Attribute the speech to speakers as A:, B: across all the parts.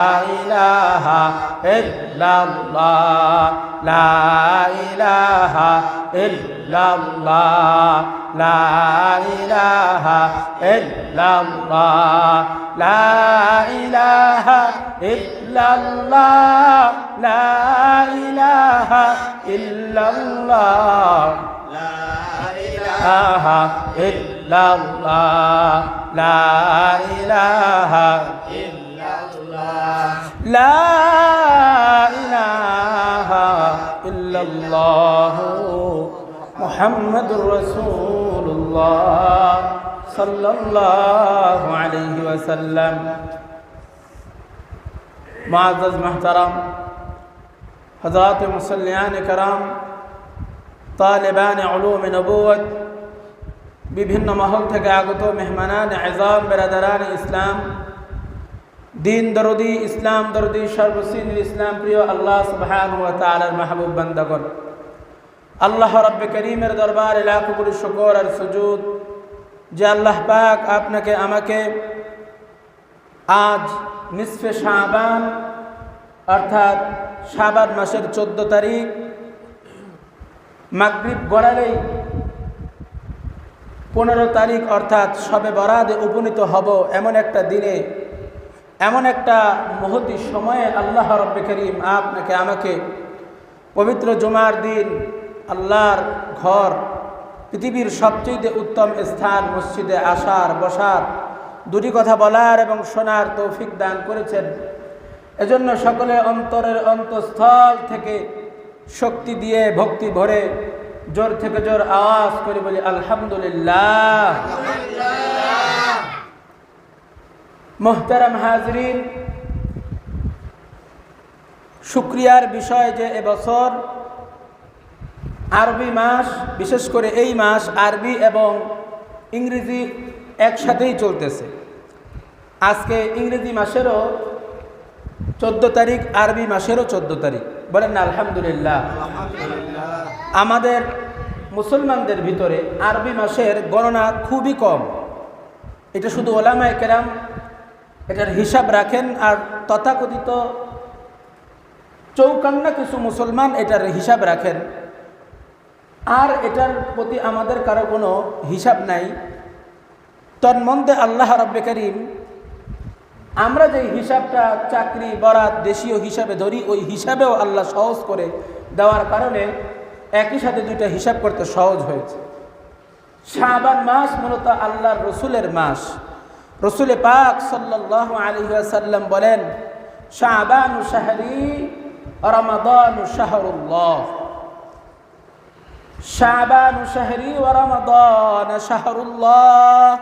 A: ইলাহা ইল্লাল্লাহ লা ইলাহা ইল্লাল্লাহ লা ইলাহা ইল্লাল্লাহ লা ইলাহা ইল্লাল্লাহ লা ইলাহা ইল্লাল্লাহ লা ইলাহা ইল্লাল্লাহ লা ইলাহা لا إله إلا الله محمد رسول الله صلى الله عليه وسلم معزز محترم حضرات মুসল্লিয়ান کرام طالبان علوم নবুয়ত বিভিন্ন মহল থেকে আগত মেহমানান আযম বেরাদারান ইসলাম দিন দরদি ইসলাম দরদি সর্বশ্রেণীর ইসলাম প্রিয় আল্লাহ সুবহানাহু ওয়া তাআলার মাহবুব বান্দাগণ আল্লাহ রাব্বে করিমের দরবারে লাখো কোটি শুকর আর সুজুদ যে আল্লাহ পাক আপনাকে আমাকে আজ নিসফে শাবান অর্থাৎ শাবান মাসের 14 তারিখ মাগরিব গড়ালেই 15 তারিখ অর্থাৎ শবে বরাতে উপনীত হব এমন একটা দিনে এমন একটা মহতি সময়ে আল্লাহ রাব্বে করিম আপনাকে আমাকে পবিত্র জুমার দিন আল্লাহর ঘর পৃথিবীর সবচেয়ে উত্তম স্থান মসজিদে আসার বসার দুটি কথা বলার এবং শোনার তৌফিক দান করেছেন। এজন্য সকলে অন্তরের অন্তঃস্থল থেকে শক্তি দিয়ে ভক্তি ভরে জোর থেকে জোর আওয়াজ করে বলি আলহামদুলিল্লাহ। মোহতারাম হাজরিন, শুকরিয়ার বিষয় যে এবছর আরবি মাস, বিশেষ করে এই মাস আরবি এবং ইংরেজি একসাথেই চলতেছে। আজকে ইংরেজি মাসেরও 14 তারিখ, আরবি মাসেরও 14 তারিখ। বলেন না আলহামদুলিল্লাহ। আমাদের মুসলমানদের ভিতরে আরবি মাসের গণনা খুবই কম। এটা শুধু ওলামায়ে কেরাম এটার হিসাব রাখেন, আর তথাকথিত চৌকান্না কিছু মুসলমান এটার হিসাব রাখেন, আর এটার প্রতি আমাদের কারো কোনো হিসাব নাই। তন্মধ্যে আল্লাহ রাব্বে করিম আমরা যে হিসাবটা চাকরি বরাত দেশীয় হিসাবে ধরি, ওই হিসাবেও আল্লাহ সহজ করে দেওয়ার কারণে একই সাথে দুইটা হিসাব করতে সহজ হয়েছে। শাবান মাস মূলত আল্লাহর রসুলের মাস। রসুল পাক সাল্লাল্লাহু আলাইহি ওয়াসাল্লাম বলেন, শাবানু শাহরি রমাদানু শাহরুল্লাহ। শাবানু শাহরি ওয়া রমাদানু শাহরুল্লাহ।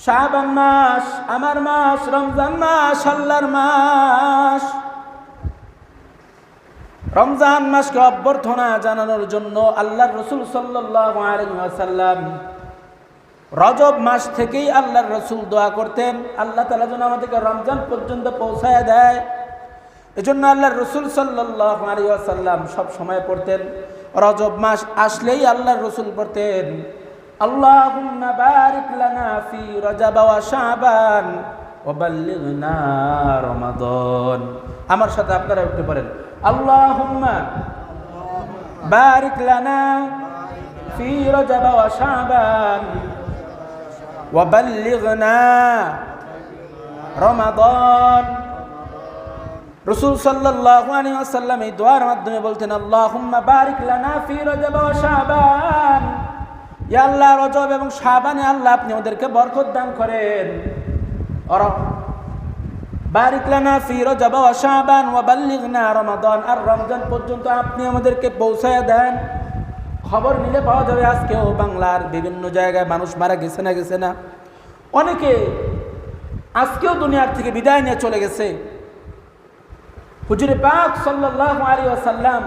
A: শাবান মাস আমার মাস, রমজান মাস আল্লাহর মাস। রমজান মাসকে অভ্যর্থনা জানানোর জন্য আল্লাহর রসুল সাল্লাল্লাহু আলাইহি ওয়াসাল্লাম রজব মাস থেকেই আল্লাহর রসুল দোয়া করতেন, আল্লাহ তাআলা যেন আমাদেরকে রমজান পর্যন্ত পৌঁছায় দেয়। এজন্য আল্লাহর রসুল সাল্লাল্লাহু আলাইহি ওয়াসাল্লাম সব সময় পড়তেন, রজব মাস আসলেই আল্লাহর রসুল পড়তেন, আল্লাহুম্মা বারিক লানা ফি রজব ওয়া শাবান ওয়া বাল্লিগনা রমাদান। আমার সাথে আপনারা একটু পড়েন, আল্লাহুম্মা বারিক লানা ফি রজব ওয়া শাবান ওয়া বাল্লিগনা রমাদান। রাসূল সাল্লাল্লাহু আলাইহি ওয়াসাল্লাম এই দোয়ার মাধ্যমে বলতেন, আল্লাহুম্মা বারিক লানা ফি রজব ওয়া শাবান। ইয়া আল্লাহ, রজব এবং শাবানে আল্লাহ আপনি আমাদেরকে বরকত দান করেন। বারিক লানা ফি রজব ওয়া শাবান ওয়া বাল্লিগনা রমাদান। আর রমজান পর্যন্ত আপনি আমাদেরকে পৌঁছায় দেন। খবর নিলে পাওয়া যাবে আজকেও বাংলার বিভিন্ন জায়গায় মানুষ মারা গেছে না, অনেকে আজকেও দুনিয়ার থেকে বিদায় নিয়ে চলে গেছে। হুজুরে পাক সাল্লাল্লাহু আলাইহি ওয়াসাল্লাম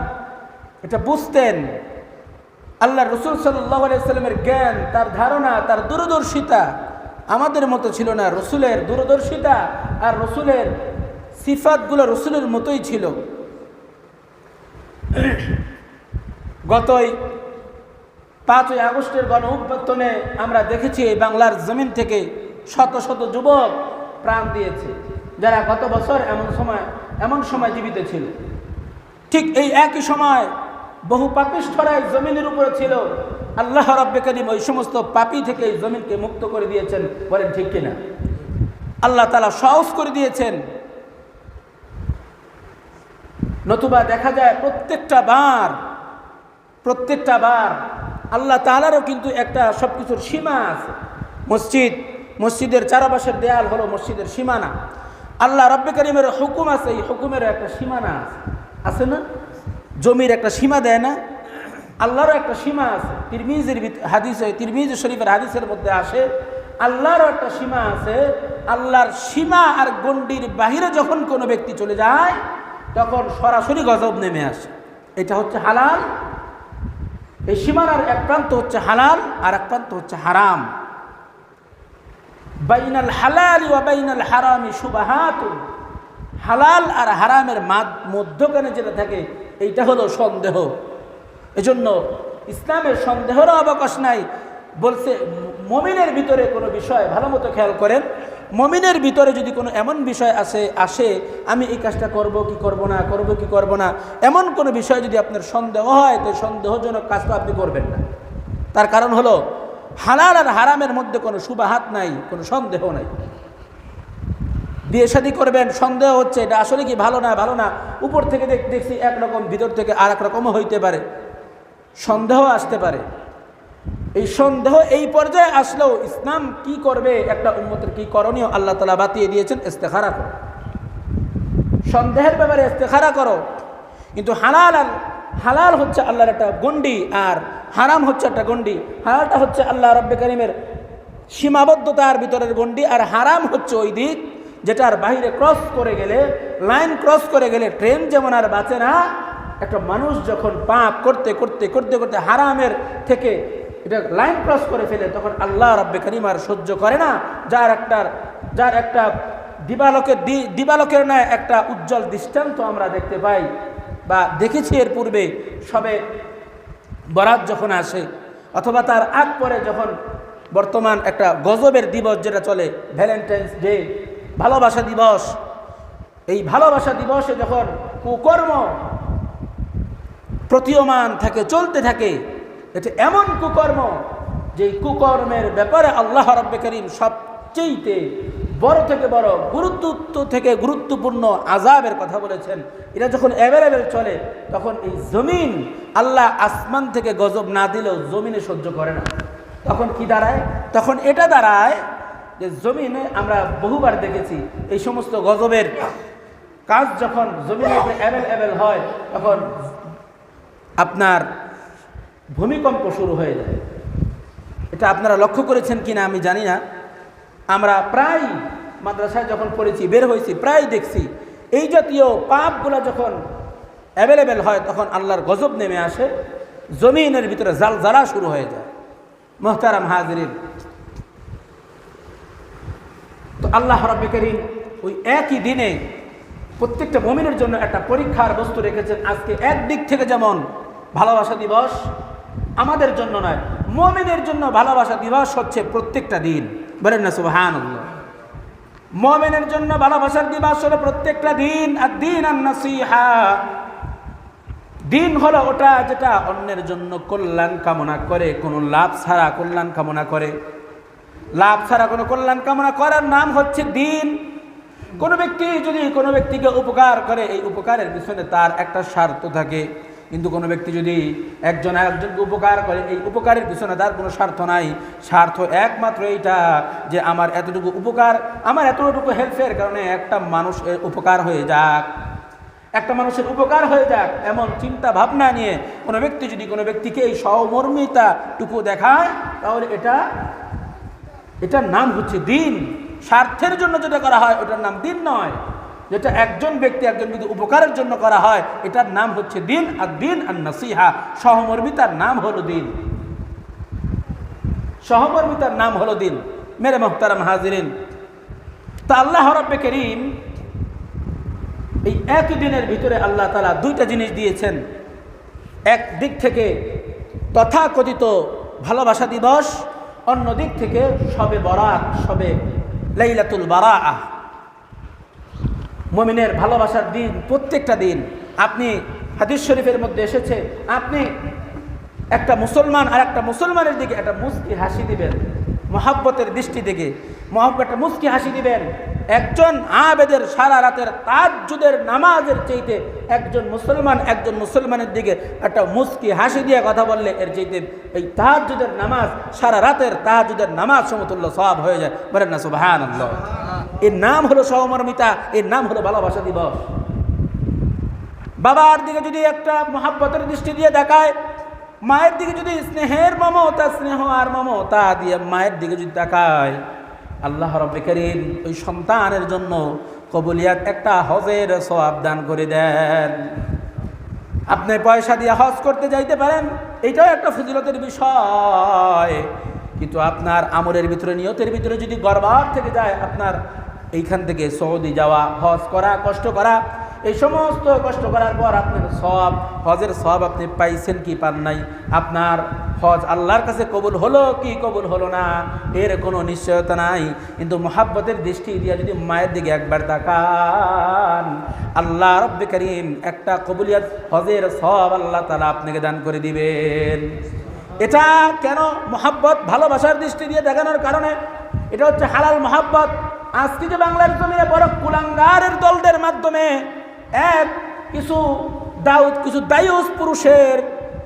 A: এটা বুঝতেন। আল্লাহ রসুল সাল্লাল্লাহু আলাইহি ওয়াসাল্লামের জ্ঞান, তার ধারণা, তার দূরদর্শিতা আমাদের মতো ছিল না। রসুলের দূরদর্শিতা আর রসুলের সিফাতগুলো রসুলের মতোই ছিল। গতই 5ই আগস্টের গণ অভ্যুত্থানে আমরা দেখেছি বাংলার জমিন থেকে শত শত যুবক প্রাণ দিয়েছে। যারা গত বছর এমন সময় জীবিত ছিল। ঠিক এই একই সময় বহু পাপিষ্ঠরা এই জমিনের উপরে ছিল। আল্লাহ রাব্বুল কারীম ওই সমস্ত পাপী থেকে এই জমিনকে মুক্ত করে দিয়েছেন, বলেন ঠিক কিনা? আল্লাহ তাআলা সহজ করে দিয়েছেন। নতুবা দেখা যায় প্রত্যেকটা বার আল্লাহ তাআলারও কিন্তু একটা সবকিছুর সীমা আছে। মসজিদের চারপাশের দেয়াল হলো মসজিদের সীমানা। আল্লাহ রাব্বুল কারীমের হুকুম আছে, এই হুকুমেরও একটা সীমানা আছে না? জমির একটা সীমা দেয় না? আল্লাহরও একটা সীমা আছে। তিরমিজি শরীফের হাদিসের মধ্যে আসে আল্লাহরও একটা সীমা আছে। আল্লাহর সীমা আর গণ্ডির বাহিরে যখন কোনো ব্যক্তি চলে যায় তখন সরাসরি গজব নেমে আসে। এটা হচ্ছে হালাল। এই সীমানার এক প্রান্ত হচ্ছে হালাল আর এক প্রান্ত হচ্ছে হারাম। বাইনাল হালালি ওয়া বাইনাল হারামি শুবাহাতুন, হালাল আর হারামের মধ্যখানে যেটা থাকে এইটা হলো সন্দেহ। এজন্য ইসলামের সন্দেহেরও অবকাশ নাই। বলছে মুমিনের ভিতরে কোনো বিষয়, ভালো মতো খেয়াল করেন, মুমিনের ভিতরে যদি কোনো এমন বিষয় আসে আমি এই কাজটা করব কি করব না, এমন কোনো বিষয় যদি আপনার সন্দেহ হয় তো সন্দেহজনক কাজটা আপনি করবেন না। তার কারণ হলো হালাল আর হারামের মধ্যে কোনো শুবাহাত নাই, কোনো সন্দেহ নাই। বিয়ে শাদী করবেন, সন্দেহ হচ্ছে এটা আসলে কি ভালো না, উপর থেকে দেখছি একরকম, ভিতর থেকে আর এক রকমও হইতে পারে, সন্দেহ আসতে পারে। এই সন্দেহ এই পর্যায়ে আসলেও ইসলাম কি করবে, একটা উম্মতের কি করণীয় আল্লাহ তাআলা বাতিয়ে দিয়েছেন, ইস্তেখারা করো। সন্দেহের ব্যাপারে ইস্তেখারা করো। কিন্তু হালাল হচ্ছে আল্লাহর একটা গণ্ডি আর হারাম হচ্ছে একটা গণ্ডি। হালালটা হচ্ছে আল্লাহ রাব্বুল কারীমের সীমাবদ্ধতার ভিতরের গণ্ডি, আর হারাম হচ্ছে ওই দিক যেটার বাইরে লাইন ক্রস করে গেলে ট্রেন যেমন আর বাঁচে না। একটা মানুষ যখন পাপ করতে করতে করতে করতে হারামের থেকে এটা লাইন ক্রস করে ফেলে তখন আল্লাহ রাব্বুল কারীম আর সহ্য করে না। যার একটা দিবালোকের ন্যায় একটা উজ্জ্বল দৃষ্টান্ত আমরা দেখতে পাই বা দেখেছি এর পূর্বে। সবে বরাত যখন আসে অথবা তার আগ পরে যখন বর্তমান একটা গজবের দিবস যেটা চলে, ভ্যালেন্টাইন্স ডে, ভালোবাসা দিবস, এই ভালোবাসা দিবসে যখন কুকর্ম প্রতীয়মান থাকে, চলতে থাকে, এটা এমন কুকর্ম যে কুকর্মের ব্যাপারে আল্লাহ রাব্বুল কারীম সবচেয়ে বড় থেকে বড়, গুরুত্ব থেকে গুরুত্বপূর্ণ আযাবের কথা বলেছেন। এটা যখন অ্যাভেলেবেল চলে তখন এই জমিন, আল্লাহ আসমান থেকে গজব না দিলেও জমিনে সহ্য করে না। তখন কি দাঁড়ায়? তখন এটা দাঁড়ায় যে জমিনে আমরা বহুবার দেখেছি এই সমস্ত গজবের কাজ যখন জমিনে অ্যাভেলেবেল হয় তখন আপনার ভূমিকম্প শুরু হয়ে যায়। এটা আপনারা লক্ষ্য করেছেন কিনা আমি জানি না। আমরা প্রায় মাদ্রাসায় যখন পড়েছি, বের হয়েছি, প্রায় দেখছি এই জাতীয় পাপগুলো যখন অ্যাভেলেবেল হয় তখন আল্লাহর গজব নেমে আসে, জমিনের ভিতরে জালজালা শুরু হয়ে যায়। মুহতারাম হাজিরিন, তো আল্লাহ রাব্বুল কারীম ওই একই দিনে প্রত্যেকটা মুমিনের জন্য একটা পরীক্ষার বস্তু রেখেছেন। আজকে একদিক থেকে যেমন ভালোবাসা দিবস আমাদের জন্য নয়, মুমিনের জন্য ভালোবাসা দিবস হচ্ছে প্রত্যেকটা দিন। বলেন না সুবহানাল্লাহ। মুমিনের জন্য ভালোবাসার দিবস হলো প্রত্যেকটা দিন। আর দিন আর নাসিহা, দিন হলো ওটা যেটা অন্যের জন্য কল্যাণ কামনা করে, কোনো লাভ ছাড়া কল্যাণ কামনা করে। লাভ ছাড়া কোনো কল্যাণ কামনা করার নাম হচ্ছে দিন। কোনো ব্যক্তি যদি কোনো ব্যক্তিকে উপকার করে, এই উপকারের পিছনে তার একটা স্বার্থ থাকে। কিন্তু কোনো ব্যক্তি যদি একজন আরেকজনকে উপকার করে, এই উপকারের পিছনে তার কোনো স্বার্থ নাই। স্বার্থ একমাত্র এইটা যে আমার এতটুকু উপকার, আমার এতটুকু হেল্পের কারণে একটা মানুষের উপকার হয়ে যাক, একটা মানুষের উপকার হয়ে যাক, এমন চিন্তা ভাবনা নিয়ে কোনো ব্যক্তি যদি কোনো ব্যক্তিকে এই সহমর্মিতাটুকু দেখায় তাহলে এটার নাম হচ্ছে দিন। স্বার্থের জন্য যেটা করা হয় ওটার নাম দিন নয়। যেটা একজন ব্যক্তি উপকারের জন্য করা হয় এটার নাম হচ্ছে দিন। আর দিন আর নাসিহা, সহমর্মিতার নাম হলো দিন, সহমর্মিতার নাম হলো দিন। মেরে মুহতারাম হাজিরিন, তা আল্লাহ রাব্বুল কারীম এই একই দিনের ভিতরে আল্লাহ তাআলা দুইটা জিনিস দিয়েছেন। এক দিক থেকে তথাকথিত ভালোবাসা দিবস, অন্য দিক থেকে শবে বরাত, শবে লাইলাতুল বারাআহ। মুমিনের ভালোবাসার দিন প্রত্যেকটা দিন। আপনি হাদিস শরীফের মধ্যে এসেছে, আপনি একটা মুসলমান আর একটা মুসলমানের দিকে একটা মুস্কি হাসি দিবেন, মহাব্বতের দৃষ্টি থেকে একটা মুস্কি হাসি দিবেন। একজন আবেদের সারা রাতের তাহাজ্জুদের নামাজের চাইতে একজন মুসলমানের দিকে একটা মুস্কি হাসি দিয়ে কথা বললে এর চাইতে এই তাহাজ্জুদের নামাজ, সারা রাতের তাহাজ্জুদের নামাজ সমতুল্য সওয়াব হয়ে যায়। বলেন না সুবহানাল্লাহ। এর নাম হলো সহমর্মিতা, এর নাম হলো ভালোবাসা দিবস। বাবার দিকে যদি একটা মহাব্বতের দৃষ্টি দিয়ে দেখায়, মায়ের দিকে যদি স্নেহের মমতা, স্নেহ আর মমতা দিয়ে মায়ের দিকে যদি তাকায়, আল্লাহ রাব্বুল কারীম ওই সন্তানের জন্য কবুলিয়াত একটা হজের সওয়াব দান করে দেন। আপনি পয়সা দিয়ে হজ করতে যাইতে পারেন, এটাও একটা ফজিলতের বিষয়, কিন্তু আপনার আমলের ভিতরে, নিয়তের ভিতরে যদি গর্বার থেকে যায়, আপনার এইখান থেকে সৌদি যাওয়া, হজ করা, কষ্ট করা, এই সমস্ত কষ্ট করার পর আপনার সওয়াব, হজের সওয়াব আপনি পাইছেন কি পান নাই, আপনার হজ আল্লাহর কাছে কবুল হলো কি কবুল হলো না এর কোনো নিশ্চয়তা নাই। কিন্তু মহাব্বতের দৃষ্টি দিয়ে যদি মায়ের দিকে একবার তাকান, আল্লাহ রাব্বুল কারীম একটা কবুলিয়াত হজের সওয়াব আল্লাহ তাআলা আপনাকে দান করে দিবেন। এটা কেন? মহাব্বত, ভালোবাসার দৃষ্টি দিয়ে দেখানোর কারণে। এটা হচ্ছে হালাল মহাব্বত। আজকে যে বাংলার জমিনে বড় কুলাঙ্গারের দলদের মাধ্যমে কিছু দায়ুস পুরুষের,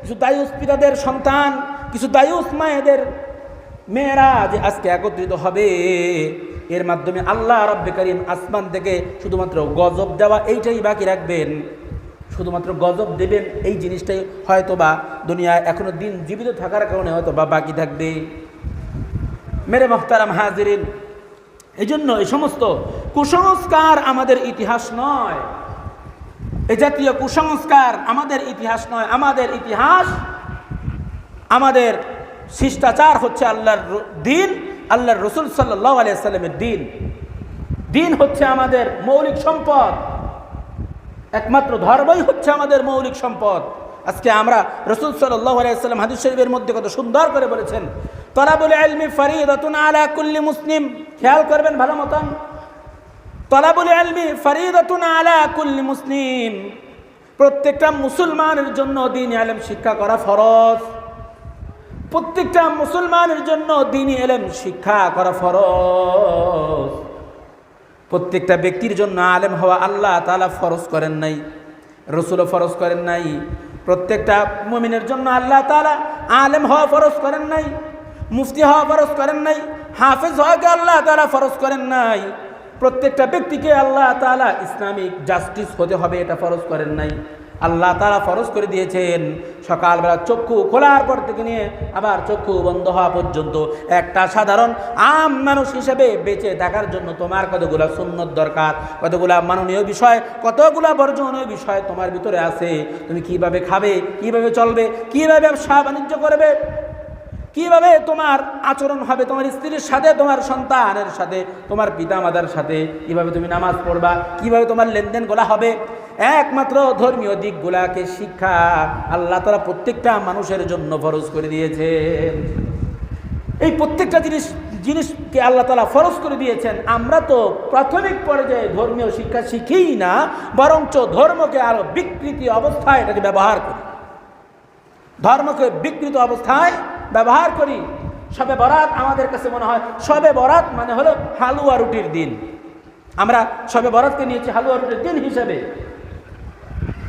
A: কিছু দায়ুস পিতাদের সন্তান, কিছু দায়ুস মায়েদের মেয়েরা যে আজকে একত্রিত হবে, এর মাধ্যমে আল্লাহ রাব্বুল কারীম আসমান থেকে শুধুমাত্র গজব দেওয়া এইটাই বাকি রাখবেন, শুধুমাত্র গজব দেবেন, এই জিনিসটাই হয়তোবা দুনিয়ায় এখনো দিন জীবিত থাকার কারণে হয়তোবা বাকি থাকবে। মেরে মুহতারাম হাজিরিন, এই জন্য এই সমস্ত কুসংস্কার আমাদের ইতিহাস নয়, এই জাতীয় কুসংস্কার আমাদের ইতিহাস নয়। আমাদের ইতিহাস, আমাদের শিষ্টাচার হচ্ছে আল্লাহর দিন, আল্লাহর রাসূল সাল্লাল্লাহু আলাইহি ওয়াসাল্লামের দিন। দিন হচ্ছে আমাদের মৌলিক সম্পদ, একমাত্র ধর্মই হচ্ছে আমাদের মৌলিক সম্পদ। আজকে আমরা রাসূল সাল্লাল্লাহু আলাইহি ওয়াসাল্লাম হাদিস শরীফের মধ্যে কত সুন্দর করে বলেছেন, তালাবুল ইলমি ফরিদাতুন আলা কুল্লি মুসলিম। খেয়াল করবেন ভালো মতন, তালাবুল ইলমি ফরিদাতুন আলা কুল্লি মুসলিম, প্রত্যেকটা মুসলমানের জন্য দ্বীনি ইলম শিক্ষা করা ফরজ। প্রত্যেকটা মুসলমানের জন্য দ্বীনি ইলম শিক্ষা করা ফরজ। প্রত্যেকটা ব্যক্তির জন্য আলেম হওয়া আল্লাহ তাআলা ফরজ করেন নাই, রাসূলও ফরজ করেন নাই। প্রত্যেকটা মুমিনের জন্য আল্লাহ তাআলা আলেম হওয়া ফরজ করেন নাই, মুফতি হওয়া ফরজ করেন নাই, হাফেজ হওয়াকে আল্লাহ তাআলা ফরজ করেন নাই। প্রত্যেকটা ব্যক্তিকে আল্লাহ তাআলা ইসলামিক জাস্টিস হতে হবে এটা ফরজ করেন নাই। আল্লাহ তাআলা ফরজ করে দিয়েছেন সকালবেলা চক্ষু খোলার পর থেকে নিয়ে আবার চক্ষু বন্ধ হওয়া পর্যন্ত একটা সাধারণ আম মানুষ হিসেবে বেঁচে থাকার জন্য তোমার কতগুলা সুন্নত দরকার, কতগুলা মাননীয় বিষয়, কতগুলা বর্জনীয় বিষয় তোমার ভিতরে আছে। তুমি কিভাবে খাবে, কিভাবে চলবে, কিভাবে ব্যবসা বাণিজ্য করবে, কিভাবে তোমার আচরণ হবে তোমার স্ত্রীর সাথে, তোমার সন্তানের সাথে, তোমার পিতা মাতার সাথে, কিভাবে তুমি নামাজ পড়বা, কিভাবে তোমার লেনদেনগুলা হবে, একমাত্র ধর্মীয় দিকগুলাকে শিক্ষা আল্লাহ তাআলা প্রত্যেকটা মানুষের জন্য ফরজ করে দিয়েছেন। এই প্রত্যেকটা জিনিসকে আল্লাহ তাআলা ফরজ করে দিয়েছেন। আমরা তো প্রাথমিক পর্যায়ে ধর্মীয় শিক্ষা শিখিই না, বরঞ্চ ধর্মকে আরো বিকৃতি অবস্থায় এটাকে ব্যবহার করি, ধর্মকে বিকৃত অবস্থায় ব্যবহার করি। শবে বরাত আমাদের কাছে মনে হয় শবে বরাত মানে হলো হালুয়া রুটির দিন। আমরা শবে বরাতকে নিয়েছি হালুয়া রুটির দিন হিসেবে।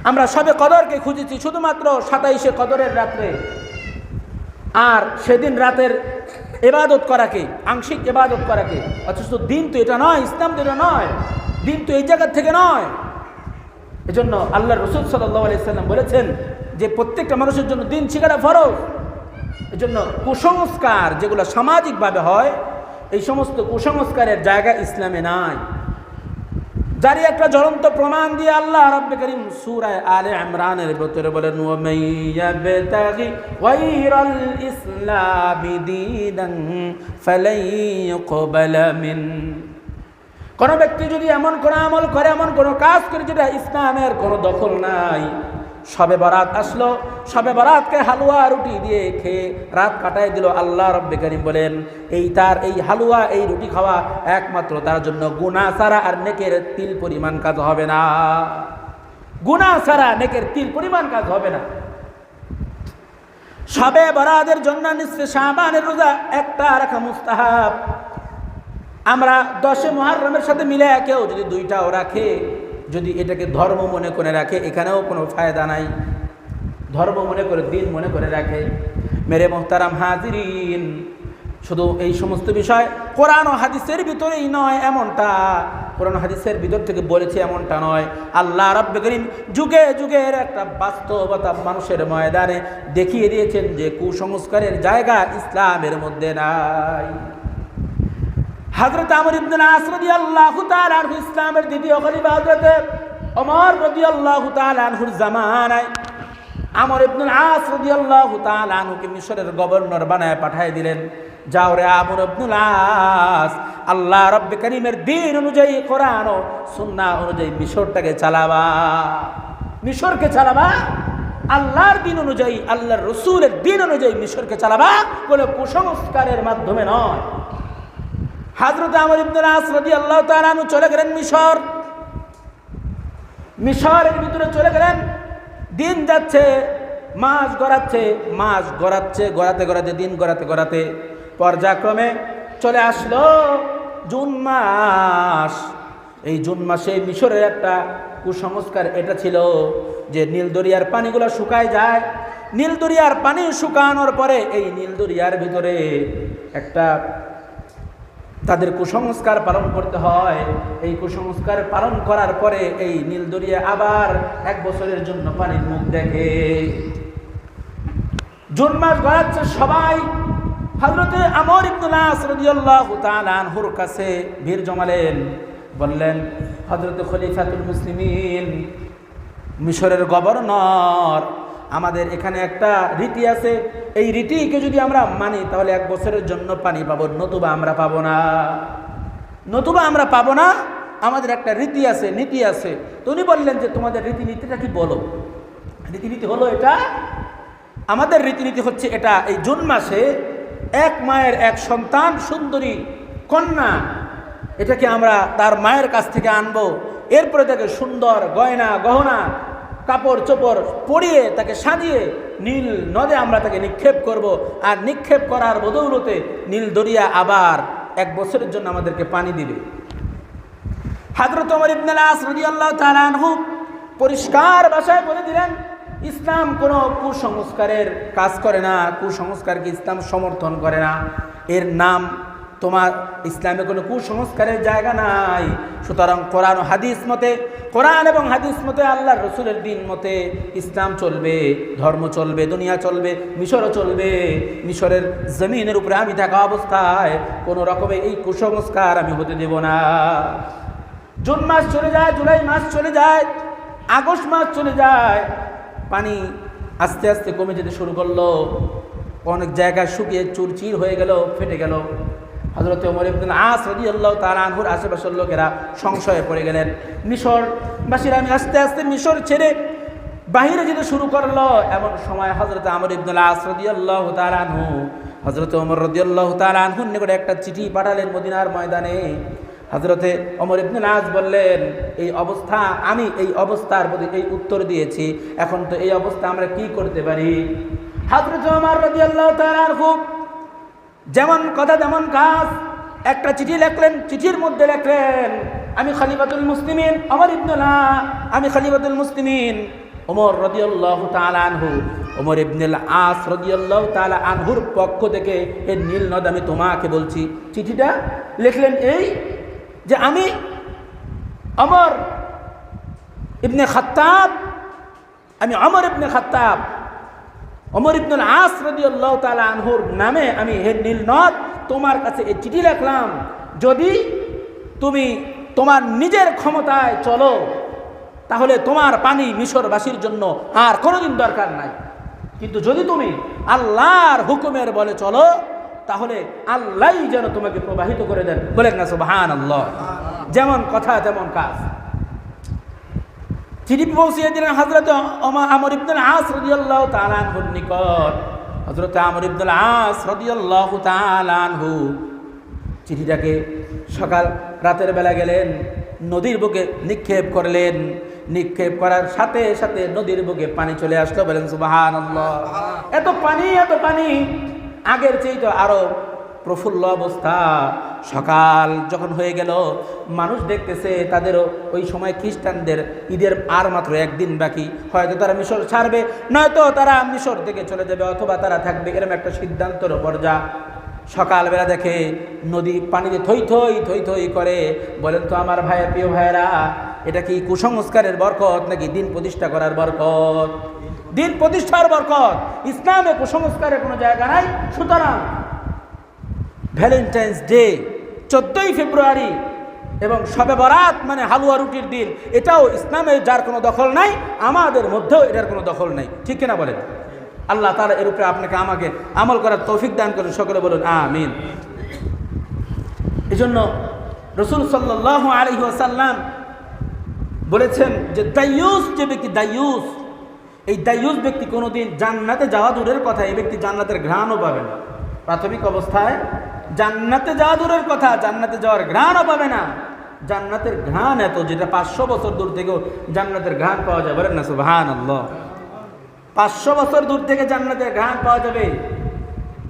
A: আমরা শবে কদরকে খুঁজেছি শুধুমাত্র 27শে কদরের রাত্রে, আর সেদিন রাতের ইবাদত করাকে, আংশিক ইবাদত করাকে। অথচ দিন তো এটা নয়, ইসলাম তো এটা নয়, দিন তো এই জায়গা থেকে নয়। এজন্য আল্লাহর রাসূল সাল্লাল্লাহু আলাইহি ওয়াসাল্লাম বলেছেন যে প্রত্যেকটা মানুষের জন্য দিন শিখাটা ফরজ। এজন্য কুসংস্কার যেগুলো সামাজিকভাবে হয়, এই সমস্ত কুসংস্কারের জায়গা ইসলামে নাই। যারই একটা জ্বলন্ত প্রমাণ দিয়ে আল্লাহ রাব্বুল কারীম সূরা আলে ইমরানের ভিতরে বলেন, ওয়া মাইয়াবতাগি গায়রাল ইসলামি দীনান ফালাই ইউকবালা মিন। কোন ব্যক্তি যদি এমন কোন আমল করে, এমন কোন কাজ করে যেটা ইসলামের কোনো দখল নাই, শবে বরাত আসলো, শবে বরাতকে হালুয়া রুটি দিয়ে খেয়ে রাত কাটায় দিল। আল্লাহ রাব্বে কারীম বলেন এই হালুয়া এই রুটি খাওয়া একমাত্র তার জন্য গুনাহ ছাড়া আর নেকের তিল পরিমাণ কাজ হবে না। গুনাহ ছাড়া নেকের তিল পরিমাণ কাজ হবে না। শবে বরাতের জন্য নিসফে শাবানের রোজা একটা রাখা মুস্তাহাব। আমরা 10 মুহররমের সাথে মিলে কেউ যদি 2টাও রাখে, যদি এটাকে ধর্ম মনে করে রাখে, এখানেও কোনো ফায়দা নাই। ধর্ম মনে করে, দিন মনে করে রাখে। মেরে মোহতারাম হাজিরিন, শুধু এই সমস্ত বিষয় কোরআন ও হাদিসের ভিতরেই নয় এমনটা, কোরআন হাদিসের ভিতর থেকে বলেছে এমনটা নয়। আল্লাহ রাব্বে কারীম যুগে যুগের একটা বাস্তবতা মানুষের ময়দানে দেখিয়ে দিয়েছেন যে কুসংস্কারের জায়গা ইসলামের মধ্যে নাই। হযরত আমর ইবনে আস রাদিয়াল্লাহু তাআলা আনহু ইসলামের দ্বিতীয় খলিফা হযরত ওমর রাদিয়াল্লাহু তাআলা আনহুর জামানায় আমর ইবনে আস রাদিয়াল্লাহু তাআলা আনহুকে মিশরের গভর্নর বানায় পাঠিয়ে দিলেন। যাও রে আমর ইবনে আস, আল্লাহ রাব্বে কারীমের দ্বীন অনুযায়ী, কোরআন ও সুন্নাহ অনুযায়ী মিশরটাকে চালাবা, মিশরকে চালাবা আল্লাহর দ্বীন অনুযায়ী, আল্লাহর রাসূলের দ্বীন অনুযায়ী মিশরকে চালাবা, কোনো কুসংস্কারের মাধ্যমে নয়। হযরত আমর ইবনে আস রাদিয়াল্লাহু তাআলা আনহু চলে গেলেন মিশর। মিশরের ভিতরে চলে গেলেন। দিন যাচ্ছে, মাস গড়াচ্ছে, গড়াতে দিন গড়াতে পর্যায়ক্রমে চলে আসলো জুন মাস। এই জুন মাসে মিশরের একটা কুসংস্কার এটা ছিল যে নীল দরিয়ার পানিগুলো শুকায় যায়। নীল দরিয়ার পানি শুকানোর পরে এই নীল দরিয়ার ভিতরে একটা তাদের কুসংস্কার পালন করতে হয়। এই কুসংস্কার পালন করার পরে এই নীল দরিয়া আবার 1 বছরের জন্য পানির মুখ দেখে। জুন মাস গড়াচ্ছে, সবাই হযরতে আমর ইবনে আস রাদিয়াল্লাহু তাআলা আনহুর কাছে ভিড় জমালেন। বললেন, হযরত খলিফাতুল মুসলিমিন, মিশরের গভর্নর, আমাদের এখানে একটা রীতি আছে, এই রীতিকে যদি আমরা মানি তাহলে 1 বছরের জন্য পানি পাবো, নতুবা আমরা পাবো না। আমাদের একটা রীতি আছে, নীতি আছে। তো উনি বললেন যে তোমাদের রীতিনীতিটা কি বলো। রীতিনীতি হলো এটা, আমাদের রীতিনীতি হচ্ছে এটা, এই জুন মাসে 1 মায়ের 1 সন্তান সুন্দরী কন্যা, এটাকে আমরা তার মায়ের কাছ থেকে আনবো। এরপরে তাকে সুন্দর গয়না গহনা কাপড় চোপড় পরিয়ে তাকে সাজিয়ে নীল নদে আমরা তাকে নিক্ষেপ করব। আর নিক্ষেপ করার বদৌলতে নীল দরিয়া আবার 1 বছরের জন্য আমাদেরকে পানি দিবে। হযরত ওমর ইবনে আস রাদিয়াল্লাহু তাআলা আনহু পরিষ্কার ভাষায় বলে দিলেন, ইসলাম কোনো কুসংস্কারের কাজ করে না, কুসংস্কারকে ইসলাম সমর্থন করে না। এর নাম তোমার ইসলামে কোনো কুসংস্কারের জায়গা নাই। সুতরাং কোরআন এবং হাদিস মতে, আল্লাহর রাসূলের দ্বীন মতে ইসলাম চলবে, ধর্ম চলবে, দুনিয়া চলবে, মিশরও চলবে। মিশরের জমিনের উপরে আমি থাকা অবস্থায় কোনো রকমে এই কুসংস্কার আমি হতে দেব না। জুন মাস চলে যায়, জুলাই মাস চলে যায়, আগস্ট মাস চলে যায়, পানি আস্তে আস্তে কমে যেতে শুরু করলো। অনেক জায়গায় শুকিয়ে চুরচির হয়ে গেল, ফেটে গেল। হযরত ওমর ইবনে আস রাদিয়াল্লাহু তাআলা আনহুর আশেপাশের লোকেরা সংশয়ে পড়ে গেলেন। মিশরবাসীরা আস্তে আস্তে মিশর ছেড়ে বাহিরে যেতে শুরু করলো। এমন সময় হযরত আমর ইবনে আস রাদিয়াল্লাহু তাআলা আনহু হযরত ওমর রাদিয়াল্লাহু তাআলা আনহুর নিকটে একটা চিঠি পাঠালেন মদিনার ময়দানে। হযরতে ওমর ইবনে আস বললেন, এই অবস্থা, আমি এই অবস্থার প্রতি এই উত্তর দিয়েছি, এখন তো এই অবস্থা আমরা কি করতে পারি। হযরত ওমর রাদিয়াল্লাহু তাআলা আনহু যেমন কথা তেমন কাজ, একটা চিঠি লিখলেন। চিঠির মধ্যে লিখলেন, আমি খলিফাতুল মুসলিমিন ওমর ইবনে আমি খলিফাতুল মুসলিমিন ওমর রাদিয়াল্লাহু তাআলা আনহু, ওমর ইবনে আস রাদিয়াল্লাহু তাআলা আনহুর পক্ষ থেকে এই নীল নদ আমি তোমাকে বলছি। চিঠিটা লিখলেন এই যে, আমি ওমর ইবনে খাত্তাব, ওমর ইবনে আস রাদিয়াল্লাহু তাআলা আনহুর নামে আমি হে নীল নদ তোমার কাছে এই চিঠি লিখলাম। যদি তুমি তোমার নিজের ক্ষমতায় চলো তাহলে তোমার পানি মিশরবাসীর জন্য আর কোনোদিন দরকার নাই, কিন্তু যদি তুমি আল্লাহর হুকুমের বলে চলো তাহলে আল্লাহই যেন তোমাকে প্রবাহিত করে দেন। বলেন না সুবহানাল্লাহ। যেমন কথা তেমন কাজ। চিঠি পৌঁছিয়ে দিলেন হযরত আমর ইবনুল আস রাদিয়াল্লাহু তাআলা আনহুর নিকট। হযরত আমর ইবনুল আস রাদিয়াল্লাহু তাআলা আনহু চিঠিটাকে সকাল রাতের বেলা গেলেন, নদীর বুকে নিক্ষেপ করলেন। নিক্ষেপ করার সাথে সাথে নদীর বুকে পানি চলে আসলো। বলেন সুবহানাল্লাহ। এত পানি আগের চেয়ে তো আরো প্রফুল্ল অবস্থা। সকাল যখন হয়ে গেল, মানুষ দেখতেছে তাদেরও ওই সময় খ্রিস্টানদের ঈদের আর মাত্র একদিন বাকি, হয়তো তারা মিশর ছাড়বে, নয়তো তারা মিশর থেকে চলে যাবে, অথবা তারা থাকবে, এরকম একটা সিদ্ধান্তের ওপর যা। সকালবেলা দেখে নদী পানিতে থই থই করে। বলেন তো আমার ভাইয়ের, প্রিয় ভাইয়েরা, এটা কি কুসংস্কারের বরকত নাকি দিন প্রতিষ্ঠা করার বরকত? দিন প্রতিষ্ঠার বরকত। ইসলামে কুসংস্কারের কোনো জায়গা নাই। সুতরাং ভ্যালেন্টাইন্স ডে 14ই ফেব্রুয়ারি এবং শবে বরাত মানে হালুয়া রুটির দিন, এটাও ইসলামে যার কোনো দখল নাই, আমাদের মধ্যেও এটার কোনো দখল নাই। ঠিক কিনা বলেন? আল্লাহ তাআলা এর উপরে আপনাকে আমাকে আমল করার তৌফিক দান করেন। সকলে বলুন আমিন। এজন্য রাসূল সাল্লাল্লাহু আলাইহি ওয়াসাল্লাম বলেছেন যে দায়ুস, যে ব্যক্তি দায়ুস, এই দায়ুস ব্যক্তি কোনোদিন জান্নাতে যাওয়া দূরের কথা, এই ব্যক্তি জান্নাতের ঘ্রাণও পাবে না। প্রাথমিক অবস্থায় জান্নাতে যাওয়া দূরের কথা, জান্নাতে যাওয়ার ঘ্রাণও পাবে না। জান্নাতের ঘ্রাণ এত, যেটা 500 বছর দূর থেকেও জান্নাতের ঘ্রাণ পাওয়া যায়। বলেন না সুবহানাল্লাহ। 500 বছর দূর থেকে জান্নাতের ঘ্রাণ পাওয়া যাবে।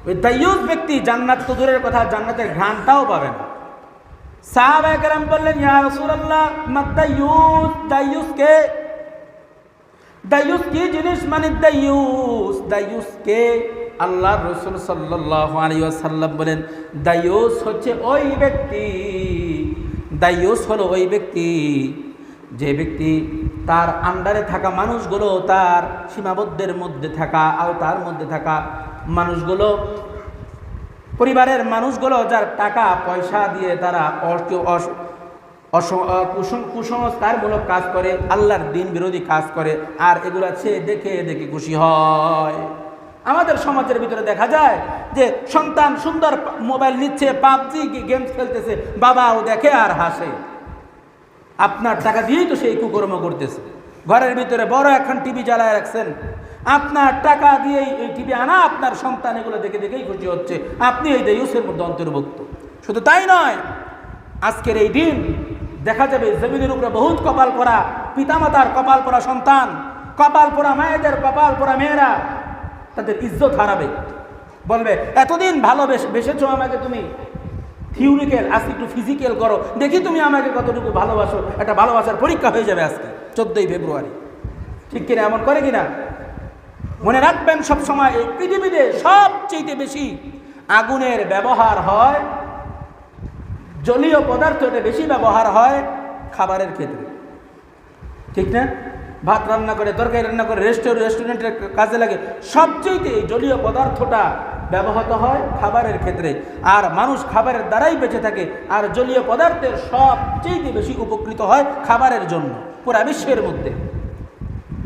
A: ওই দায়ুস ব্যক্তি জান্নাত তো দূরের কথা, জান্নাতের ঘ্রাণটাও পাবে না। সাহাবায়ে কেরাম বললেন, ইয়া রাসূলুল্লাহ, মাদ-দায়ুস, দায়ুস কে? দায়ুস কি জিনিস? মানে দায়ুস কে? আল্লাহর রাসূল সাল্লাল্লাহু আলাইহি ওয়াসাল্লাম বলেন, দায়ুস হচ্ছে ওই ব্যক্তি, দায়ুস হলো ওই ব্যক্তি যে ব্যক্তি তার আন্ডারে থাকা মানুষগুলো, তার সীমাবদ্ধের মধ্যে থাকা, আওতার মধ্যে থাকা মানুষগুলো, পরিবারের মানুষগুলো, যার টাকা পয়সা দিয়ে তারা কুসংস্কারমূলক কাজ করে, আল্লাহর দিন বিরোধী কাজ করে, আর এগুলা সে দেখে দেখে খুশি হয়। আমাদের সমাজের ভিতরে দেখা যায় যে সন্তান সুন্দর মোবাইল নিচ্ছে, পাবজি গেমস খেলতেছে, বাবাও দেখে আর হাসে। আপনার টাকা দিয়েই তো সেই কুকর্ম করতেছে। ঘরের ভিতরে বড় এখন টিভি জ্বালায় রাখছেন, আপনার টাকা দিয়েই এই টিভি আনা, আপনার সন্তান এগুলো দেখে দেখেই খুশি হচ্ছে। আপনি এই দায়ুসের মধ্যে অন্তর্ভুক্ত। শুধু তাই নয়, আজকের এই দিন দেখা যাবে জমিনের উপরে বহুত কপাল পরা পিতামাতার, কপাল পরা সন্তান, কপাল পরা মায়েদের, কপাল পরা মেয়েরা তাদের ইজ্জত হারাবে। বলবে, এতদিন ভালোবেসেছো আমাকে তুমি, থিওরিক্যাল, আজকে একটু ফিজিক্যাল করো, দেখি তুমি আমাকে কতটুকু ভালোবাসো। একটা ভালোবাসার পরীক্ষা হয়ে যাবে আজকে 14ই ফেব্রুয়ারি। ঠিক কিনা? এমন করে কিনা? মনে রাখবেন সবসময়, এই পৃথিবীতে সবচেয়ে বেশি আগুনের ব্যবহার হয়, জলীয় পদার্থ এটা বেশি ব্যবহার হয় খাবারের ক্ষেত্রে। ঠিক না? ভাত রান্না করে, তরকারি রান্না করে, রেস্টুরেন্টের কাজে লাগে, সবচেয়ে এই জলীয় পদার্থটা ব্যবহৃত হয় খাবারের ক্ষেত্রে। আর মানুষ খাবারের দ্বারাই বেঁচে থাকে, আর জলীয় পদার্থের সবচেয়ে বেশি উপকৃত হয় খাবারের জন্য পুরা বিশ্বের মধ্যে।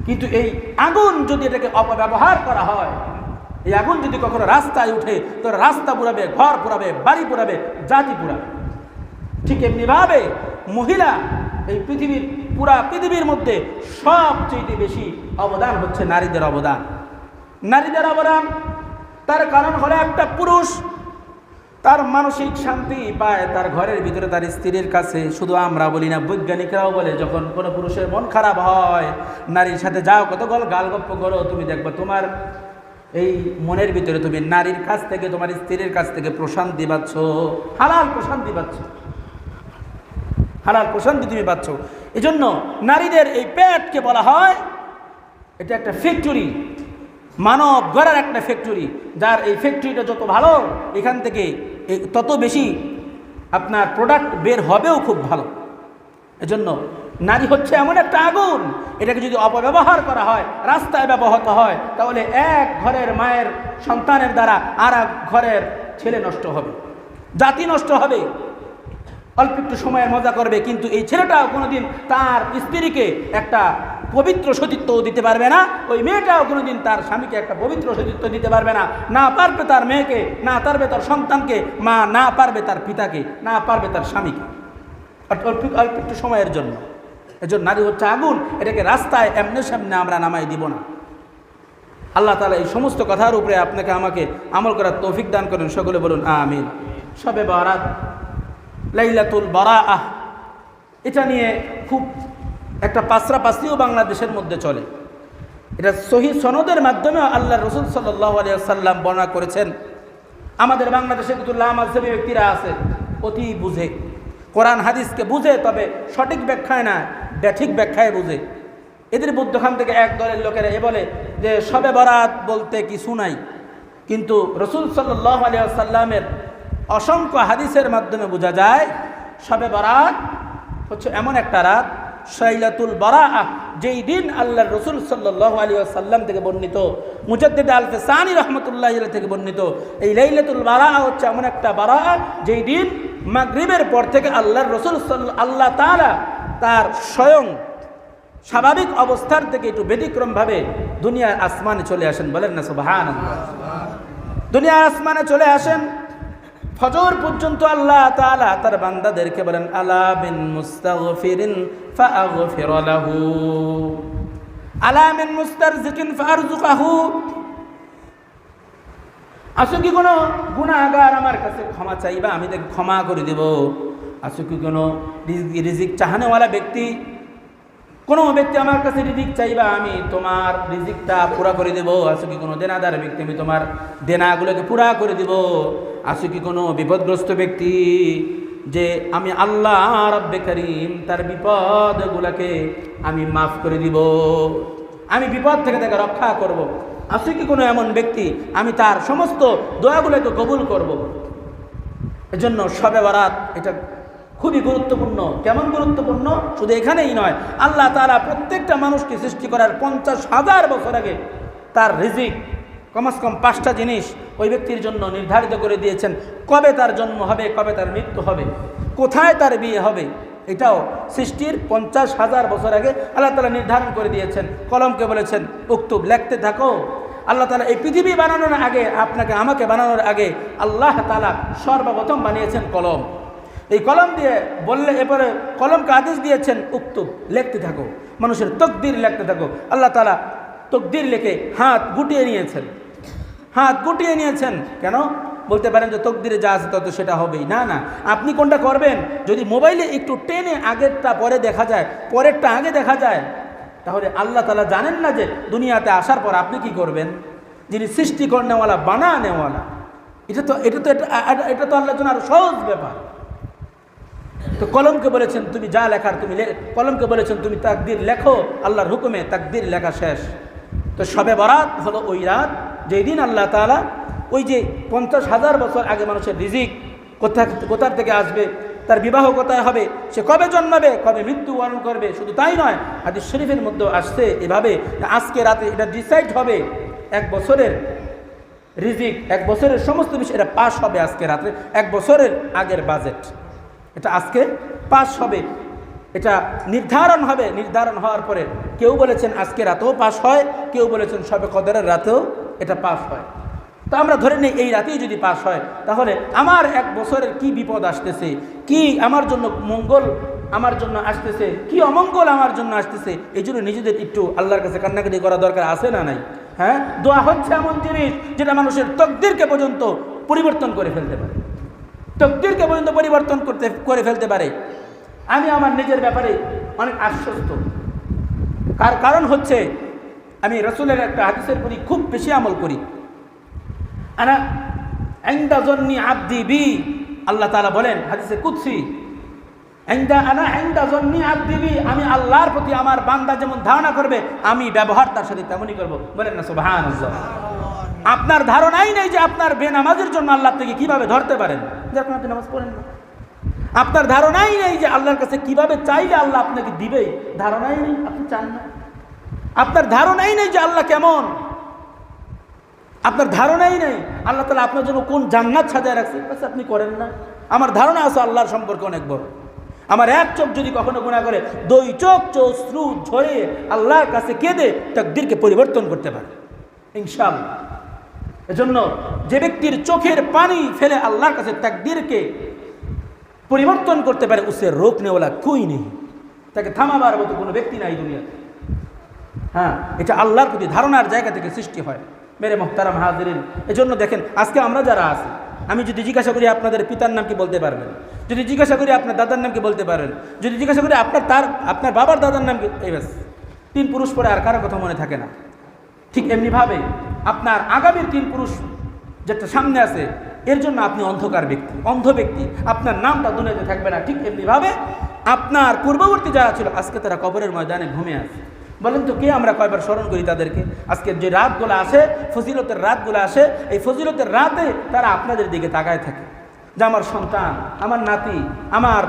A: কিন্তু এই আগুন যদি এটাকে অপব্যবহার করা হয়, এই আগুন যদি কখনো রাস্তায় উঠে, তো রাস্তা পুরাবে, ঘর পুরাবে, বাড়ি পুরাবে, জাতি পুরাবে। ঠিক এমনিভাবে মহিলা এই পুরা পৃথিবীর মধ্যে সবচেয়ে বেশি অবদান হচ্ছে নারীদের অবদান। নারীদের অবদান তার কারণ হলো, একটা পুরুষ তার মানসিক শান্তি পায় তার ঘরের ভিতরে তার স্ত্রীর কাছে। শুধু আমরা বলি না, বৈজ্ঞানিকরাও বলে, যখন কোনো পুরুষের মন খারাপ হয়, নারীর সাথে যাও, কত গালগপ্প করো, তুমি দেখবা তোমার এই মনের ভিতরে তুমি নারীর কাছ থেকে, তোমার স্ত্রীর কাছ থেকে প্রশান্তি পাচ্ছ, হালাল প্রশান্তি পাচ্ছ, হালাল প্রশান্তি তুমি পাচ্ছ। এজন্য নারীদের এই পেটকে বলা হয়, এটা একটা ফ্যাক্টরি, মানব গড়ার একটা ফ্যাক্টরি, যার এই ফ্যাক্টরিটা যত ভালো, এখান থেকে তত বেশি আপনার প্রোডাক্ট বের হবেও খুব ভালো। এজন্য নারী হচ্ছে এমন একটা আগুন, এটাকে যদি অপব্যবহার করা হয়, রাস্তায় ব্যবহৃত হয়, তাহলে এক ঘরের মায়ের সন্তানের দ্বারা আর এক ঘরের ছেলে নষ্ট হবে, জাতি নষ্ট হবে। অল্প একটু সময়ের মজা করবে, কিন্তু এই ছেলেটাও কোনোদিন তার স্ত্রীকে একটা পবিত্র সতীত্ব দিতে পারবে না, ওই মেয়েটাও কোনোদিন তার স্বামীকে একটা পবিত্র সতীত্ব দিতে পারবে না। না পারবে তার মেয়েকে, না পারবে তার সন্তানকে, মা না পারবে তার পিতাকে, না পারবে তার স্বামীকে, অল্প একটু সময়ের জন্য। এজন্য নারী হচ্ছে আগুন, এটাকে রাস্তায় এমনি সামনে আমরা নামাই দিব না। আল্লাহ তাআলা এই সমস্ত কথার উপরে আপনাকে আমাকে আমল করার তৌফিক দান করেন, সকলে বলুন আমিন। শবে বারাত, লাইলাতুল বারাআহ, এটা নিয়ে খুব একটা পাসরাপাসরিও বাংলাদেশের মধ্যে চলে। এটা সহিহ সনদের মাধ্যমে আল্লাহ রসুল সাল্লাল্লাহু আলাইহি ওয়াসাল্লাম বর্ণনা করেছেন। আমাদের বাংলাদেশে কিছু লামাযহাবী ব্যক্তিরা আছে, অতি বুঝে, কোরআন হাদিসকে বুঝে, তবে সঠিক ব্যাখ্যায় না, ব্যাঠিক ব্যাখ্যায় বুঝে। এদের মধ্যখান থেকে এক দলের লোকেরা বলে যে শবে বরাত বলতে কিছু নাই, কিন্তু রসুল সাল্লাল্লাহু আলাইহি ওয়াসাল্লামের অসংখ্য হাদিসের মাধ্যমে বোঝা যায় শবে বরাত হচ্ছে এমন একটা রাত, লাইলাতুল বারাআহ, যেই দিন আল্লাহর রসুল সাল্লাল্লাহু আলাইহি ওয়াসাল্লাম থেকে বর্ণিত, মুজাদ্দিদ আল-ফিসানি রাহমাতুল্লাহি আলাইহি থেকে বর্ণিত, এই লাইলাতুল বারাআহ হচ্ছে এমন একটা বারাআত যেই দিন মাগরিবের পর থেকে আল্লাহর রসুল আল্লাহ তাআলা তার স্বয়ং স্বাভাবিক অবস্থার থেকে একটু ব্যতিক্রমভাবে দুনিয়ার আসমানে চলে আসেন, বলেন না সুবহানাল্লাহ। দুনিয়ার আসমানে চলে আসেন, ফজর পর্যন্ত আল্লাহ তাআলা তার বান্দাদেরকে বলেন আলা বিন মুস্তাগফিরিন ফাআগফির লাহু, আলা মিন মুস্তারজিকিন ফাআরযুকাহু। আসো কি কোনো গুনাহগার আমার কাছে ক্ষমা চাইবা, আমি তাকে ক্ষমা করে দেব। আসো কি কোনো রিজিক চাহানেওয়ালা ব্যক্তি, কোনো ব্যক্তি আমার কাছে রিজিক চাইবা, আমি তোমার রিজিকটা পুরা করে দেব। আসো কি কোনো দেনাদার ব্যক্তি, আমি তোমার দেনাগুলোকে পুরা করে দেব। আসো কি কোনো বিপদগ্রস্ত ব্যক্তি, যে আমি আল্লাহ রব্বে করিম তার বিপদগুলোকে আমি মাফ করে দিব, আমি বিপদ থেকে তাকে রক্ষা করব। আসো কি কোনো এমন ব্যক্তি, আমি তার সমস্ত দোয়াগুলোকে কবুল করব। এজন্য শবে বরাত এটা খুবই গুরুত্বপূর্ণ। কেমন গুরুত্বপূর্ণ? শুধু এখানেই নয়, আল্লাহ তাআলা প্রত্যেকটা মানুষকে সৃষ্টি করার 50,000 বছর আগে তার রিজিক কমস কম 5টা জিনিস ওই ব্যক্তির জন্য নির্ধারিত করে দিয়েছেন। কবে তার জন্ম হবে, কবে তার মৃত্যু হবে, কোথায় তার বিয়ে হবে, এটাও সৃষ্টির 50,000 বছর আগে আল্লাহ তাআলা নির্ধারণ করে দিয়েছেন। কলমকে বলেছেন উক্তুব, লিখতে থাকো। আল্লাহ তাআলা এই পৃথিবী বানানোর আগে, আপনাকে আমাকে বানানোর আগে আল্লাহ তাআলা সর্বপ্রথম বানিয়েছেন কলম। এই কলম দিয়ে বললে, এরপরে কলমকে আদেশ দিয়েছেন উক্তুব, লিখতে থাকো, মানুষের তকদির লিখতে থাকো। আল্লাহ তাআলা তকদির লিখে হাত গুটিয়ে নিয়েছেন, হাত গুটিয়ে নিয়েছেন। কেন? বলতে পারেন যে তকদিরে যা আছে তত সেটা হবেই না, না, আপনি কোনটা করবেন। যদি মোবাইলে একটু টেনে আগেরটা পরে দেখা যায়, পরেরটা আগে দেখা যায়, তাহলে আল্লাহ তাআলা জানেন না যে দুনিয়াতে আসার পর আপনি কি করবেন। যিনি সৃষ্টি করনেওয়ালা, বানানেওয়ালা, এটা তো আল্লাহর জন্য আরো সহজ ব্যাপার। তো কলমকে বলেছেন তুমি যা লেখার তুমি কলমকে বলেছেন তুমি তাকদির লেখো, আল্লাহর হুকুমে তাকদির লেখা শেষ। তো শবে বরাত হলো ওই রাত যেই দিন আল্লাহ তাআলা ওই যে 50,000 বছর আগে মানুষের রিজিক কোথা থেকে আসবে, তার বিবাহ কোথায় হবে, সে কবে জন্মাবে, কবে মৃত্যুবরণ করবে, শুধু তাই নয়, হাদিস শরীফের মধ্যে আসছে এভাবে আজকে রাতে এটা ডিসাইড হবে, 1 বছরের রিজিক, 1 বছরের সমস্ত বিষয় এটা পাস হবে আজকে রাতে। 1 বছরের আগের বাজেট এটা আজকে পাস হবে, এটা নির্ধারণ হবে। নির্ধারণ হওয়ার পরে কেউ বলেছেন আজকে রাতেও পাস হয়, কেউ বলেছেন শবে কদরের রাতেও এটা পাস হয়। তো আমরা ধরে নিই এই রাতেই যদি পাস হয়, তাহলে আমার 1 বছরের কি বিপদ আসতেছে, কি আমার জন্য মঙ্গল আমার জন্য আসতেছে, কি অমঙ্গল আমার জন্য আসতেছে, এই জন্য নিজেদের একটু আল্লাহর কাছে কান্নাকাটি করা দরকার আছে না নাই? হ্যাঁ, দোয়া হচ্ছে এমন জিনিস যেটা মানুষের তকদিরকে পর্যন্ত পরিবর্তন করে ফেলতে পারে, তকদিরকে পর্যন্ত পরিবর্তন করে ফেলতে পারে। আমি আমার নিজের ব্যাপারে অনেক আশ্বস্ত। কারণ হচ্ছে আমি রাসূলের একটা হাদিসের প্রতি খুব বেশি আমল করি। আনা ইনদা যন্নি আবদি বি, আল্লাহ তাআলা বলেন হাদিসে কুদসি, আনা ইনদা যন্নি আবদি বি, আমি আল্লাহর প্রতি আমার বান্দা যেমন ধারণা করবে আমি ব্যবহার তার সাথে তেমনই করব। বলেন না সুবহানাল্লাহ। আপনার ধারণাই নেই যে আপনার বেনামাজের জন্য আল্লাহ আপনাকে কিভাবে ধরতে পারেন, যখন আপনি নামাজ পড়েন না। আপনার ধারণাই নেই যে আল্লাহর কাছে কিভাবে চাইলে আল্লাহ আপনাকে দিবে, ধারণাই নেই, আপনি চান না। আপনার ধারণাই নেই যে আল্লাহ কেমন, আপনার ধারণাই নেই আল্লাহ তাআলা আপনার জন্য কোন জান্নাত সাজায় রাখছে, আপনি করেন না। আমার ধারণা আছে আল্লাহর সম্পর্কে অনেক বড়। আমার 1 চোখ যদি কখনো গুনাহ করে, 2 চোখ অশ্রু ঝরে আল্লাহর কাছে কেঁদে তাকদীরকে পরিবর্তন করতে পারে ইনশাআল্লাহ। এজন্য যে ব্যক্তির চোখের পানি ফেলে আল্লাহর কাছে তাকদীরকে পরিবর্তন করতে পারে, উসে রোকনে ওয়ালা কোই নেই। তাকে থামাবার মতো কোনো ব্যক্তি নাই দুনিয়াতে। হ্যাঁ, এটা আল্লাহর প্রতি ধারণার জায়গা থেকে সৃষ্টি হয় মেরে মোহতারাম হাজিরিন। এজন্য দেখেন আজকে আমরা যারা আছি, আমি যদি জিজ্ঞাসা করি আপনাদের পিতার নাম কি বলতে পারবেন, যদি জিজ্ঞাসা করি আপনার দাদার নাম কি বলতে পারবেন, যদি জিজ্ঞাসা করি আপনার বাবার দাদার নাম কি, এই ব্যাস 3 পুরুষ পরে আর কারো কথা মনে থাকে না। ঠিক এমনিভাবে আপনার আগামীর 3 পুরুষ যেটা সামনে আছে এর জন্য আপনি অন্ধ ব্যক্তি, আপনার নামটা দুনিয়াতে থাকবে না। ঠিক এমনিভাবে আপনার পূর্ববর্তী যারা ছিল আজকে তারা কবরের ময়দানে ঘুমিয়ে আছে। বলেন তো কে আমরা কয়বার স্মরণ করি তাদেরকে? আজকের যে রাতগুলো আসে, ফজিলতের রাতগুলো আসে, এই ফজিলতের রাতে তারা আপনাদের দিকে তাকায় থাকে যে আমার সন্তান, আমার নাতি, আমার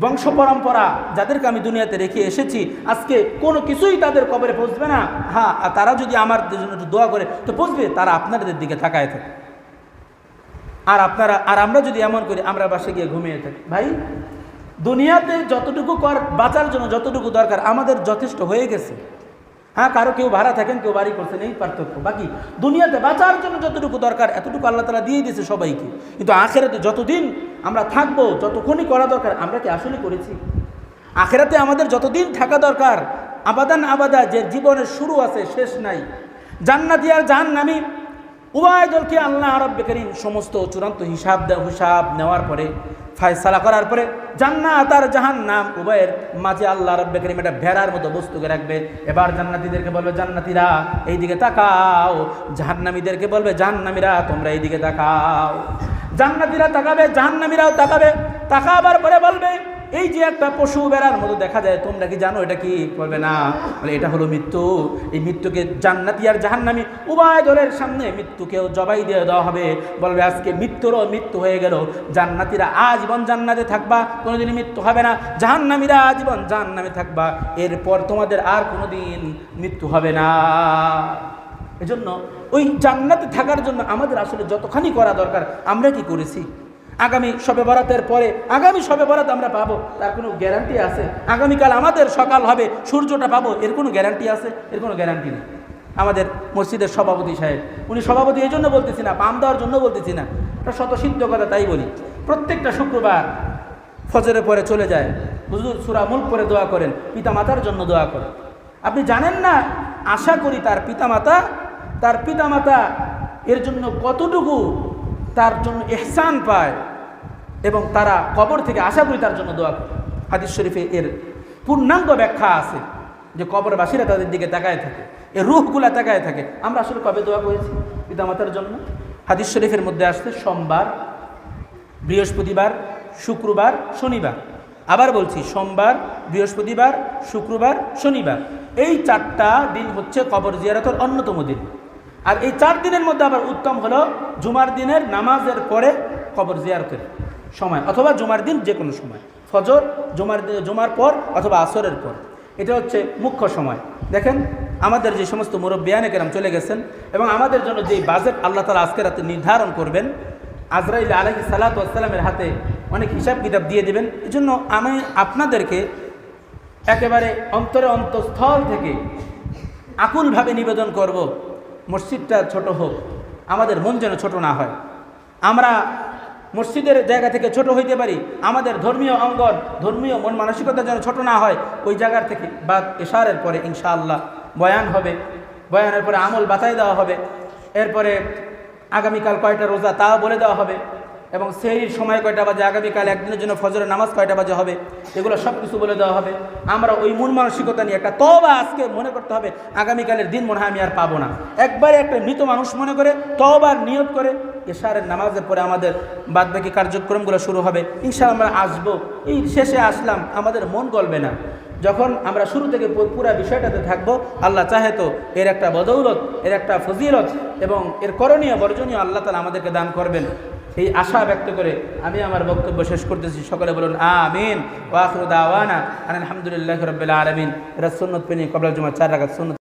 A: বংশ পরম্পরা যাদেরকে আমি দুনিয়াতে রেখে এসেছি, আজকে কোনো কিছুই তাদের কবরে পৌঁছবে না। হ্যাঁ, তারা যদি আমার জন্য একটু দোয়া করে তো পৌঁছবে, তারা আপনাদের দিকে তাকায় থাকে। আর আমরা যদি এমন করি, আমরা বাসে গিয়ে ঘুমিয়ে থাকি। ভাই, দুনিয়াতে যতটুকু বাঁচার জন্য যতটুকু দরকার আমাদের যথেষ্ট হয়ে গেছে। হ্যাঁ, কেউ ভাড়া থাকেন, কেউ বাড়ি করছেন, এই পার্থক্য। বাকি দুনিয়াতে বাঁচার জন্য যতটুকু দরকার এতটুকু আল্লাহ তাআলা দিয়ে দিয়েছে সবাইকে। কিন্তু আখিরাতে যতদিন আমরা থাকবো, যতক্ষণই করা দরকার আমরা কি আসলে করেছি? আখিরাতে আমাদের যতদিন থাকা দরকার, আবাদা যে জীবনের শুরু আছে শেষ নাই। জান্নাতি আর জাহান্নামী উভয় দলকে আল্লাহ রাব্বুল কারীম সমস্ত চূড়ান্ত হিসাব নেওয়ার পরে, ফায়সালা করার পরে জান্নাত আর জাহান্নাম উভয়ের মাঝে আল্লাহ রাব্বুল কারীম একটা ভেড়ার মতো বস্তুকে রাখবে। এবার জান্নাতীদেরকে বলবে জান্নাতীরা এইদিকে তাকাও, জাহান্নামীদেরকে বলবে জাহান্নামীরা তোমরা এইদিকে তাকাও। জান্নাতীরা তাকাবে, জাহান্নামীরাও তাকাবে। তাকাবার পরে বলবে এই যে একটা পশু বেড়ার মতো দেখা যায়, তোমরা কি জানো এটা কি? বলবে না। বলে এটা হলো মৃত্যু। এই মৃত্যুকে জান্নাতি আর জাহান্নামী উভয় দলের সামনে মৃত্যুকেও জবাই দিয়ে দেওয়া হবে। বলবে আজকে মৃত্যুরও মৃত্যু হয়ে গেল। জান্নাতীরা আজীবন জান্নাতে থাকবা, কোনোদিন মৃত্যু হবে না। জাহান্নামীরা আজীবন জাহান্নামে থাকবা, এরপর তোমাদের আর কোনোদিন মৃত্যু হবে না। এজন্য ওই জান্নাতে থাকার জন্য আমাদের আসলে যতখানি করা দরকার আমরা কি করেছি? আগামী শবে বরাতের পরে আগামী শবে বরাত আমরা পাবো, তার কোনো গ্যারান্টি আছে? আগামীকাল আমাদের সকাল হবে, সূর্যটা পাবো, এর কোনো গ্যারান্টি আছে? এর কোনো গ্যারান্টি নেই। আমাদের মসজিদের সভাপতি সাহেব, উনি সভাপতি এই জন্য বলতেছি না, পাম দেওয়ার জন্য বলতেছি না, এটা স্বতঃসিদ্ধ কথা, তাই বলি। প্রত্যেকটা শুক্রবার ফজরের পরে চলে যায়, হুজুর সূরা মুলক পড়ে দোয়া করেন, পিতামাতার জন্য দোয়া করেন। আপনি জানেন না, আশা করি তার পিতামাতা এর জন্য কতটুকু তার জন্য ইহসান পায়, এবং তারা কবর থেকে আশা করি তার জন্য দোয়া করে। হাদিস শরীফে এর পূর্ণাঙ্গ ব্যাখ্যা আছে যে কবরবাসীরা তাদের দিকে তাকায় থাকে, এর রূহগুলা তাকায় থাকে। আমরা আসলে কবে দোয়া করেছি পিতামাতার জন্য? হাদিস শরীফের মধ্যে আসছে সোমবার, বৃহস্পতিবার, শুক্রবার, শনিবার। আবার বলছি, সোমবার, বৃহস্পতিবার, শুক্রবার, শনিবার, এই 4টা দিন হচ্ছে কবর জিয়ারতের অন্যতম দিন। আর এই 4 দিনের মধ্যে আবার উত্তম হলো জুমার দিনের নামাজের পরে কবর জিয়ারতের সময়, অথবা জুমার দিন যে কোনো সময়, ফজর, জুমার পর অথবা আসরের পর। এটা হচ্ছে মুখ্য সময়। দেখেন আমাদের যে সমস্ত মুরব্বিয়ানে কেরাম চলে গেছেন, এবং আমাদের জন্য যে বাজেট আল্লাহ তাআলা আজকে রাতে নির্ধারণ করবেন, আজরাইল আলাইহিস সালাতু ওয়াস সালামের হাতে অনেক হিসাব কিতাব দিয়ে দেবেন। এই জন্য আমি আপনাদেরকে একেবারে অন্তঃস্থল থেকে আকুলভাবে নিবেদন করব, মসজিদটা ছোট হোক, আমাদের মন যেন ছোট না হয়। আমরা মসজিদের জায়গা থেকে ছোট হইতে পারি, আমাদের ধর্মীয় অঙ্গন, ধর্মীয় মন মানসিকতা যেন ছোট না হয়। ওই জায়গার থেকে বাদ এশারের পরে ইনশাআল্লাহ বয়ান হবে, বয়ানের পরে আমল বাতাই দেওয়া হবে, এরপরে আগামীকাল কয়টা রোজা তাও বলে দেওয়া হবে, এবং সেহরির সময় কয়টা বাজে, আগামীকাল একদিনের জন্য ফজরের নামাজ কয়টা বাজে হবে, এগুলো সব কিছু বলে দেওয়া হবে। আমরা ওই মন মানসিকতা নিয়ে একটা তওবা আজকে মনে করতে হবে, আগামীকালের দিন মনে হয় আমি আর পাবো না। একবারে একটা মৃত মানুষ মনে করে তওবার নিয়ত করে এশারের নামাজের পরে আমাদের বাদবাকি কার্যক্রমগুলো শুরু হবে। ইনশাআল্লাহ আমরা আসবো, এই শেষে আসলাম, আমাদের মন গলবে না। যখন আমরা শুরু থেকে পুরো বিষয়টাতে থাকবো, আল্লাহ চাহে তো এর একটা বদৌলত, এর একটা ফজিলত এবং এর করণীয় বর্জনীয় আল্লাহ তাআলা আমাদেরকে দান করবেন। এই আশা ব্যক্ত করে আমি আমার বক্তব্য শেষ করতেছি। সকলে বলুন আমিন। ওয়া আখিরু দাওয়ানা আলহামদুলিল্লাহি রাব্বিল আলামিন। এরা সুন্নত পেনি কবলা জুমা 4 রাকাত সুন্নত।